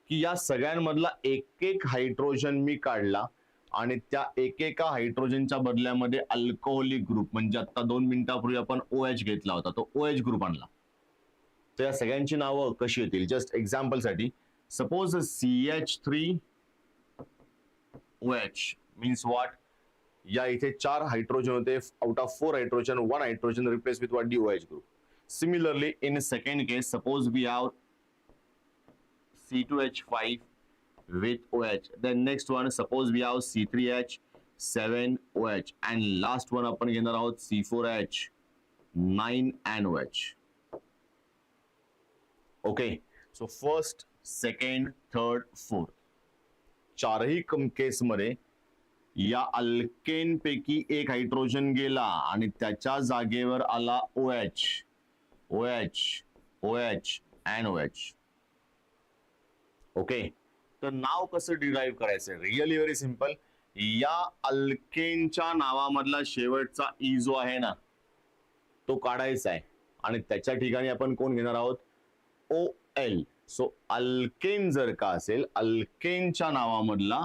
की या सगळ्यांमधला एक एक हायड्रोजन मी काढला आणि त्या एकेका हायड्रोजनच्या बदल्यामध्ये अल्कोहोलिक ग्रुप, म्हणजे आता 2 मिनिटापूर्वी आपण OH घेतला होता, तो OH ग्रुप आणला. तर या सगळ्यांची नावं कशी येतील? जस्ट एक्झाम्पल साठी, सपोज CH3OH मीन्स व्हॉट? या इथे 4 हायड्रोजन होते. Out of 4 hydrogen 1 hydrogen replace with what? DOH group. Similarly, in second case, suppose we have C2H5 with OH. Then next one, suppose we have C3H7OH, and last one आपण घेणार आहोत C4H9NOH. Okay, so first, second, third, fourth. चारही केस मध्ये या alkane पैकी एक hydrogen गेला आणि त्याच्या जागेवर आला OH, OH, OH and OH. Okay, तर नाव कसं डिराईव्ह करायचं? Really very simple. या अल्केनच्या नावामधला शेवटचा ई जो आहे ना तो काढायचा आहे आणि त्याच्या ठिकाणी आपण कोण घेणार आहोत? OL. सो अल्केन जर का असेल, अल्केनच्या नावामधला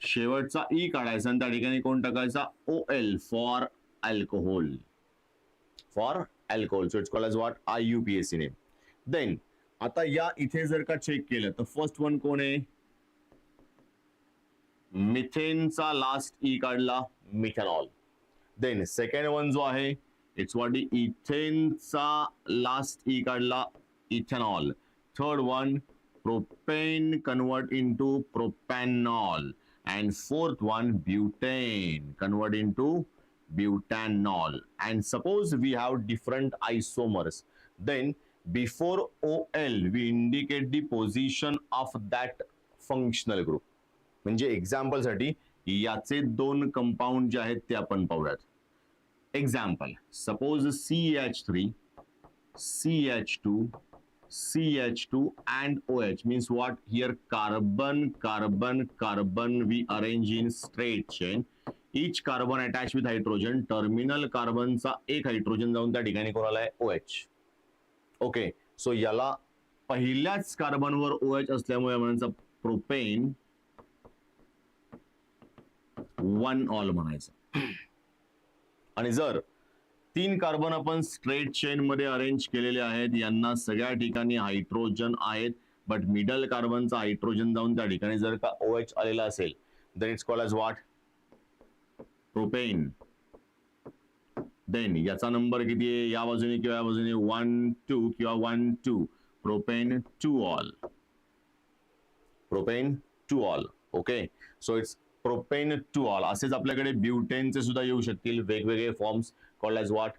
शेवटचा ई काढायचा आणि त्या ठिकाणी कोण टाकायचा? OL for alcohol. For alcohol. So it's called as what? IUPAC name. Then आता या इथे जर का चेक केलं तर फर्स्ट वन कोण आहे? मिथेनचा लास्ट ई काढला, मिथेनॉल. देन सेकंड वन जो आहे इट्स व्हॉट? इथेनचा लास्ट ई काढला, ethanol. Third one propane convert into propanol. And fourth one, butane, convert into butanol. And suppose we have different isomers. Then before OL we indicate the position of that functional group. म्हणजे example साठी याचे दोन compound जे आहेत ते आपण पाहूयात. Example, suppose CH3, CH2, CH2 and OH means what? Here carbon, carbon, carbon we arrange in straight chain. Each carbon attached with hydrogen. Terminal carbon चा एक हायड्रोजन जाऊन त्या ठिकाणी कोणाला आहे? OH. ओके, सो याला पहिल्याच कार्बनवर OH असल्यामुळे म्हणायचं प्रोपेन 1 ऑल म्हणायचं. आणि जर 3 कार्बन आपण स्ट्रेट चेन मध्ये अरेंज केलेले आहेत, यांना सगळ्या ठिकाणी हायड्रोजन आहेत, बट मिडल कार्बनचा हायड्रोजन जाऊन त्या ठिकाणी जर का OH आलेला असेल, then it's called as what? Propane. Then याचा नंबर किती आहे? या बाजूने किंवा या बाजूने 1 2 किंवा 1 2. Propane 2 all. Propane 2 all. Okay, so it's propane 2 all. असेच आपल्याकडे ब्युटेनचे सुद्धा येऊ शकतील वेगवेगळे forms, called as what?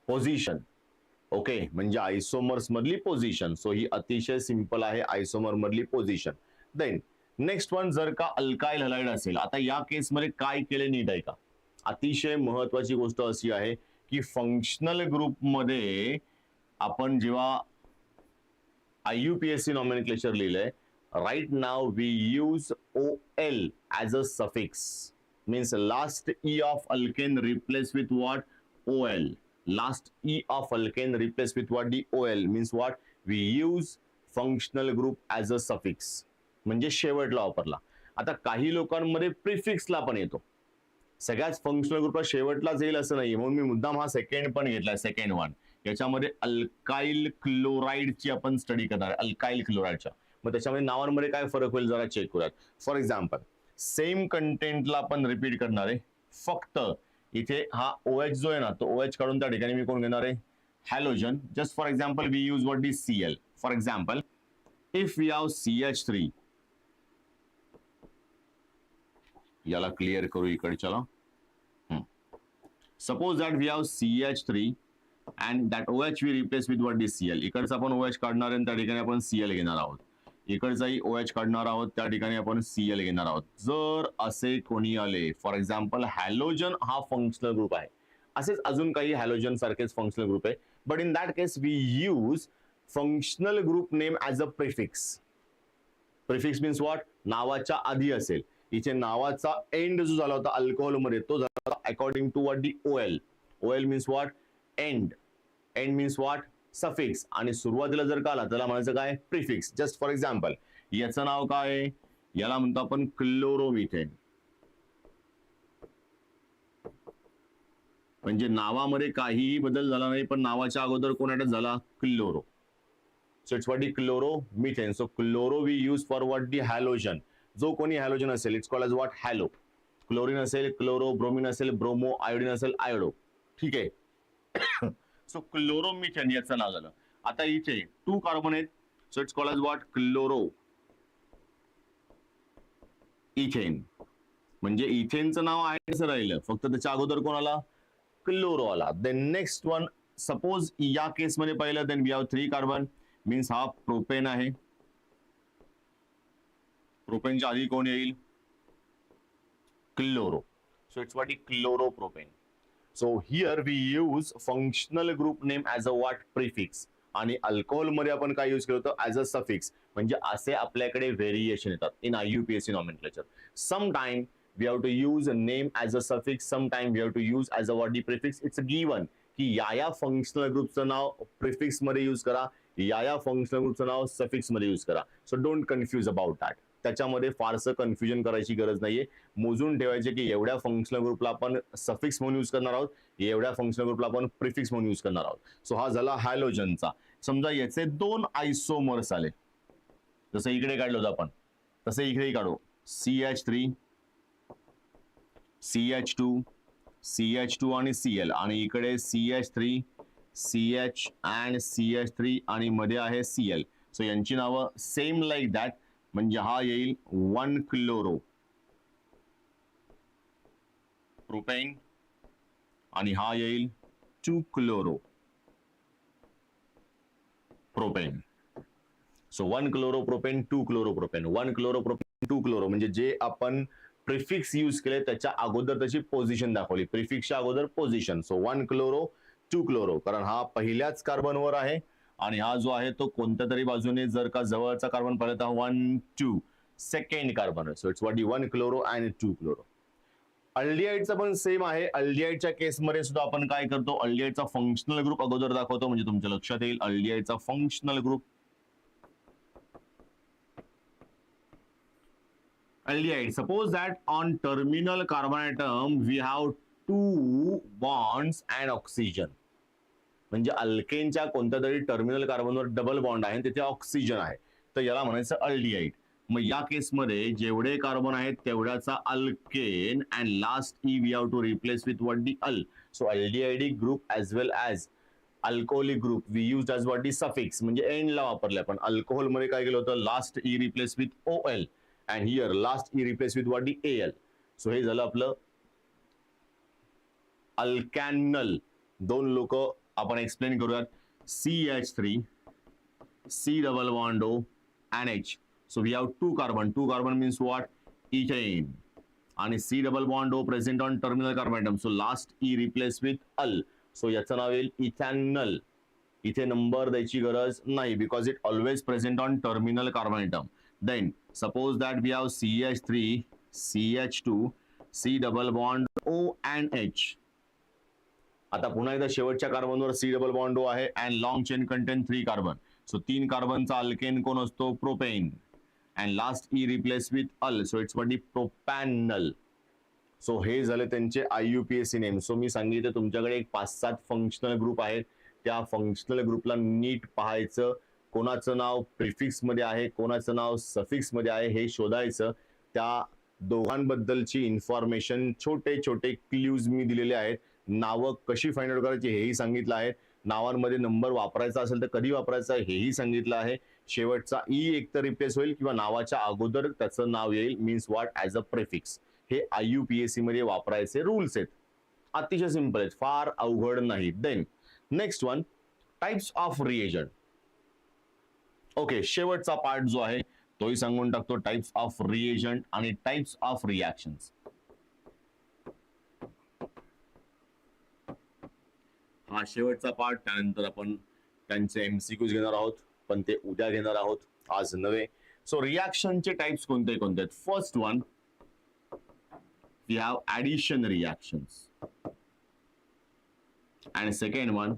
Position. Okay, म्हणजे आयसोमर्स मधली पोझिशन. सो ही अतिशय सिंपल आहे आयसोमर मधली पोझिशन. देन नेक्स्ट वन, जर का अल्काइल हलाइड असेल, आता या केसमध्ये काय केले नीट आहे का? अतिशय महत्वाची गोष्ट अशी आहे की फंक्शनल ग्रुपमध्ये आपण जेव्हा IUPAC नॉमेनक्लेचर लिहिलंय, right now we use OL as a suffix, means last E of alkane replaced with what? OL. Last E of alkane replaced with what? The OL means what? We use functional group as a suffix, म्हणजे शेवटला वापरला. आता काही लोकांमध्ये प्रिफिक्सला पण येतो. सगळ्याच functional ग्रुपला शेवटलाच येईल असं नाही, म्हणून मी मुद्दाम हा सेकंड पण घेतलाय, सेकंड वन. याच्यामध्ये अल्काइल क्लोराइडची आपण स्टडी करणार आहे, अल्काइल क्लोराइडच्या. मग त्याच्यामध्ये नावांमध्ये काय फरक होईल जरा चेक करूयात. फॉर एक्झाम्पल, सेम कंटेंटला आपण रिपीट करणार आहे, फक्त इथे हा OH जो आहे ना, तो OH काढून त्या ठिकाणी मी कोण घेणार आहे? Halogen. Just for example we use what? The Cl. For example, if we have CH3, याला क्लिअर करू इकडच्याला. Suppose that we have CH3 and that OH we replace with what? Cl. इकडचा आपण OH काढणार आहे त्या ठिकाणी आपण Cl घेणार आहोत. इकडचाही OH काढणार आहोत त्या ठिकाणी आपण Cl घेणार आहोत. जर असे कोणी आले, फॉर एक्झाम्पल हॅलोजन हा फंक्शनल ग्रुप आहे, असेच अजून काही हॅलोजन सारखेच फंक्शनल ग्रुप आहे, but in that case we use functional group name as a prefix. Prefix means what? नावाच्या आधी असेल. इथे नावाचा एंड जो झाला होता अल्कोहोल मध्ये, तो झाला according to what? The OL. OL means what? End. End means what? Suffix. आणि सुरुवातीला जर का आला त्याला म्हणायचं काय? प्रिफिक्स. जस्ट फॉर एक्झाम्पल, याचं नाव काय आहे? याला म्हणतो आपण क्लोरोमिथेन. म्हणजे नावामध्ये काहीही बदल झाला नाही, पण नावाच्या अगोदर कोण अटॅच झाला? Chloro. So it's what? The chloromethane. So chloro we use for what? The halogen. जो कोणी हॅलोजन असेल, it's called as what? Halo. Chlorine असेल क्लोरो, ब्रोमिन असेल ब्रोमो, आयोडीन असेल आयोडो. ठीक आहे. सो क्लोरोमिथेन याचं नाव झालं. आता इथे 2 कार्बन आहेत, so it's called as what? Chloro ethane. म्हणजे इथेनचं नाव आहे असं राहिलं, फक्त त्याच्या अगोदर कोण आला? क्लोरो आला. देन नेक्स्ट वन, सपोज या केसमध्ये पाहिलं, then we have 3 carbon, means हा प्रोपेन आहे. प्रोपेनच्या आधी कोण येईल? Chloro. So it's what? Chloropropane. So here we use functional group name as a what? Prefix. आणि अल्कोहोल मध्ये आपण काय यूज केलं होतं? As a suffix. म्हणजे असे आपल्याकडे व्हेरिएशन येतात in IUPAC nomenclature. Sometime we have to use a name as a suffix, sometime we have to use as a what? The prefix. It's a given की या functional ग्रुपचं नाव prefix मध्ये use करा, या फंक्शनल ग्रुपचं नाव suffix मध्ये use करा. So don't confuse about that. त्याच्यामध्ये फारसं कन्फ्युजन करायची गरज नाहीये. मोजून ठेवायचे की एवढ्या फंक्शनल ग्रुपला आपण सफिक्स म्हणून यूज करणार आहोत, एवढ्या फंक्शनल ग्रुपला आपण प्रिफिक्स म्हणून यूज करणार आहोत. सो हा झाला हॅलोजनचा. समजा याचे 2 आयसोमर्स आले, जसं इकडे काढलं होतं आपण, तसं इकडेही काढू. CH3, CH2, CH2 आणि Cl, आणि इकडे CH3, CH and CH3 आणि मध्ये आहे Cl. सो यांची नावं सेम लाईक दॅट. म्हणजे हा येईल 1 क्लोरो प्रोपेन आणि हा येईल 2 chloro propane. So 1 chloropropane 2 chloropropane 1 chloropropane 2 chloro म्हणजे जे आपण प्रिफिक्स यूज केले त्याच्या अगोदर त्याची पोझिशन दाखवली. प्रिफिक्सच्या अगोदर पोझिशन. सो 1 क्लोरो 2 क्लोरो, कारण हा पहिल्याच कार्बनवर आहे आणि हा जो आहे तो कोणत्या तरी बाजूने जर का जवळचा कार्बन पाहिला तर 1 2 second carbon. So it's what 1 chloro and 2 chloro. अल्डिहाइडचं पण सेम आहे. अल्डिहाइडच्या केसमध्ये सुद्धा आपण काय करतो, अल्डिहाइडचा फंक्शनल ग्रुप अगोदर दाखवतो म्हणजे तुमच्या लक्षात येईल. अल्डिहाइडचा functional group. Aldehyde. Suppose that on terminal carbon atom we have 2 bonds and oxygen. म्हणजे अल्केनच्या कोणत्या तरी टर्मिनल कार्बनवर डबल बॉन्ड आहे तिथे ऑक्सिजन आहे, तर याला म्हणायचं अल्डिहाइड. मग या केसमध्ये जेवढे कार्बन आहेत तेवढ्याचा alkane and last E we have to replace with what the al. So aldehydic group as well as alcoholic group we use as what the suffix म्हणजे एंडला वापरले आपण. अल्कोहोल मध्ये काय केलं होतं, last E replace with OL and here last e replace with what the AL. so हे झालं आपलं अल्कॅनल. दोन लोक आपण एक्सप्लेन करूयात. CH3 C double bond O and H. so we have two carbon means what, ethane, आणि C double bond O present on terminal carbon atom. so last E replace with Al. so याचं नाव येईल इथॅनल. इथे number द्यायची गरज नाही because it always present on terminal carbon atom. Then suppose that we have CH3 CH2 C double bond O and H. आता पुन्हा एकदा शेवटच्या कार्बनवर C double bond O आहे and long chain contain 3 carbon. so 3 कार्बनचा alkane कोण असतो, propane, and last E replace with Al. so it's what the propanol. so हे झाले त्यांचे IUPAC नेम. सो मी सांगितलं तुमच्याकडे एक 5-7 फंक्शनल ग्रुप आहेत. त्या फंक्शनल ग्रुपला नीट पाहायचं. कोणाचं नाव प्रिफिक्स मध्ये आहे, कोणाचं नाव सफिक्स मध्ये आहे हे शोधायचं. त्या दोघांबद्दलची इन्फॉर्मेशन, छोटे छोटे क्ल्यूज मी दिलेले आहेत. नावं कशी फाइंड आउट करायची हेही सांगितलं आहे. नावांमध्ये नंबर वापरायचा असेल तर कधी वापरायचा हेही सांगितलं आहे. शेवटचा ई एकतर रिप्लेस होईल किंवा नावाच्या अगोदर त्याचं नाव येईल, means what, as a prefix. हे IUPAC मध्ये वापरायचे रूल्स आहेत. अतिशय सिंपल आहेत, फार अवघड नाही. Then next one, types of reagent. Okay, शेवटचा पार्ट जो आहे तोही सांगून टाकतो. टाइप्स ऑफ रिएजंट आणि टाइप्स ऑफ रिॲक्शन्स. हा शेवटचा पार्ट. त्यानंतर आपण त्यांचे MCQs घेणार आहोत, पण ते उद्या घेणार आहोत, आज नव्हे. सो रिॲक्शनचे टाइप्स कोणते कोणते आहेत. First one, we have addition reactions and second one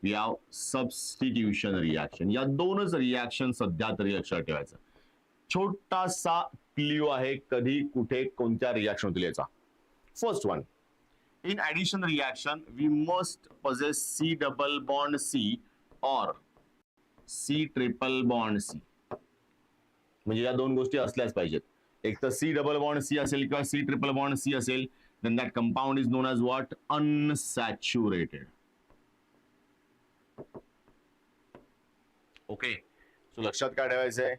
we have substitution reaction. या दोनच रिॲक्शन सध्या तरी लक्षात ठेवायचं. छोटासा क्ल्यू आहे कधी कुठे कोणत्या रिॲक्शन होतील याचा. First one, in addition reaction we must possess C double bond C or C triple bond C. म्हणजे या दोन गोष्टी असल्याच पाहिजेत. एक तर C double bond C असेल किंवा C triple bond C असेल, then that compound is known as what, unsaturated. Okay, so लक्षात काय ठेवायचं आहे,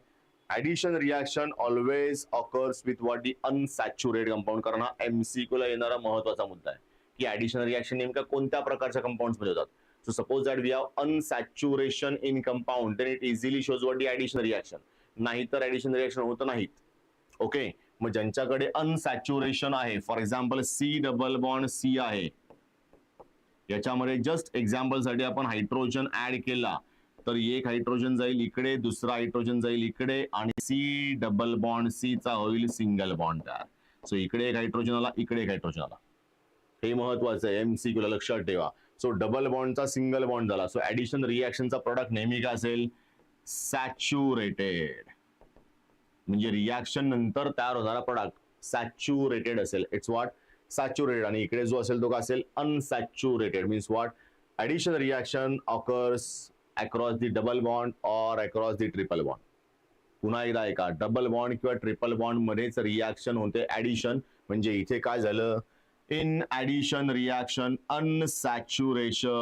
addition reaction always occurs with what the unsaturated compound. कारण हा MCQ ला येणारा महत्वाचा मुद्दा आहे की ऍडिशन रिॲक्शन नेमका कोणत्या प्रकारच्या कंपाऊंड्स मध्ये होतात. So suppose that we have unsaturation in compound, then it easily shows what the addition reaction. नाहीतर ऍडिशन रिॲक्शन होत नाहीत. ओके, मग ज्यांच्याकडे अनसॅच्युरेशन आहे, for example C double bond C आहे, याच्यामध्ये जस्ट एक्झाम्पल साठी आपण हायड्रोजन ऍड केला तर एक हायड्रोजन जाईल इकडे, दुसरा हायड्रोजन जाईल इकडे आणि C डबल बॉन्ड C चा होईल सिंगल बॉन्ड तयार. सो इकडे एक हायड्रोजन आला, इकडे एक हायड्रोजन आला. हे महत्वाचं आहे, MCQ ला लक्षात ठेवा. सो डबल बॉन्डचा सिंगल बॉन्ड झाला. सो ऍडिशन रिॲक्शनचा प्रोडक्ट नेहमी काय असेल, सॅच्युरेटेड. म्हणजे रिॲक्शन नंतर तयार होणारा प्रोडक्ट सॅच्युरेटेड असेल. It's what, saturated. आणि इकडे जो असेल तो काय असेल, unsaturated. Means what, addition reaction occurs across the double bond और अक्रॉस दी ट्रिपल बॉन्ड. पुन्हा एकदा ऐका, डबल बॉन्ड किंवा ट्रिपल बॉन्ड मध्येच रिॲक्शन होते ऍडिशन. म्हणजे इथे काय झालं, in addition reaction अनसॅच्युरेशन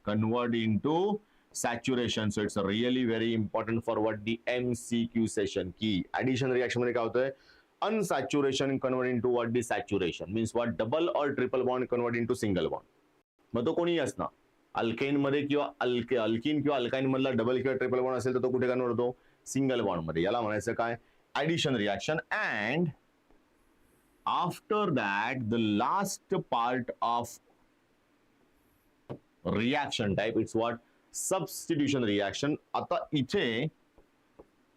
convert into saturation. So it's really very important for what the MCQ session, की ऍडिशन रिॲक्शन मध्ये काय होतंय, unsaturation convert into what the saturation. Means what, double or triple bond convert into single bond. मग तो कोणीही असणार. Alkane मध्ये किंवा अल्किन किंवा अल्काइन मधला डबल किंवा ट्रिपल बॉन्ड असेल तर तो कुठे कन्वर्ट होतो? सिंगल बॉन्ड मध्ये. याला म्हणायचं काय? Addition reaction. And after that the last part of reaction type it's what? Substitution reaction. आता इथे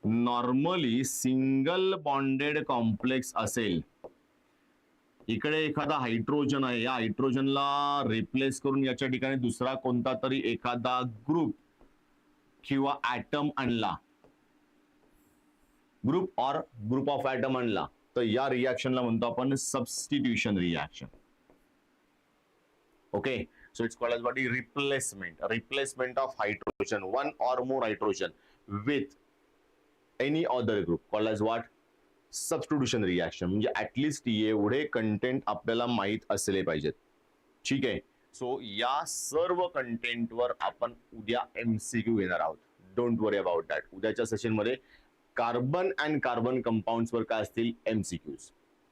नॉर्मली सिंगल बॉन्डेड कॉम्प्लेक्स असेल, इकडे एखादा हायड्रोजन आहे, या हायड्रोजनला रिप्लेस करून याच्या ठिकाणी दुसरा कोणता तरी एखादा ग्रुप किंवा ऍटम आणला, group or group of atom आणला, तर या रिॲक्शनला म्हणतो आपण substitution reaction. Okay, so it's called as what? Replacement of hydrogen, one or more hydrogen with any other group, called as what? Substitution reaction. म्हणजे at least एवढे content आपल्याला माहित असले पाहिजेत. ठीक आहे. सो या सर्व कंटेंटवर आपण उद्या MCQ घेणार आहोत. Don't worry about that. उद्याच्या सेशन मध्ये कार्बन अँड कार्बन कंपाऊंड्स वर काय असतील? MCQs.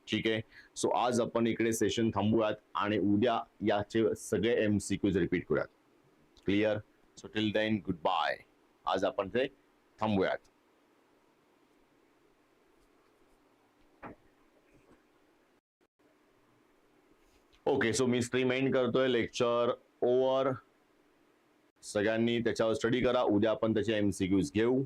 ठीक आहे. सो आज आपण इकडे सेशन थांबूयात आणि उद्या याचे सगळे MCQs रिपीट करूयात. Clear? So till then goodbye. आज आपण ते थांबूयात. ओके, सो मी स्ट्रीम एंड करतोय. Lecture over. सगळ्यांनी त्याच्यावर स्टडी करा. उद्या आपण त्याचे MCQs घेऊ.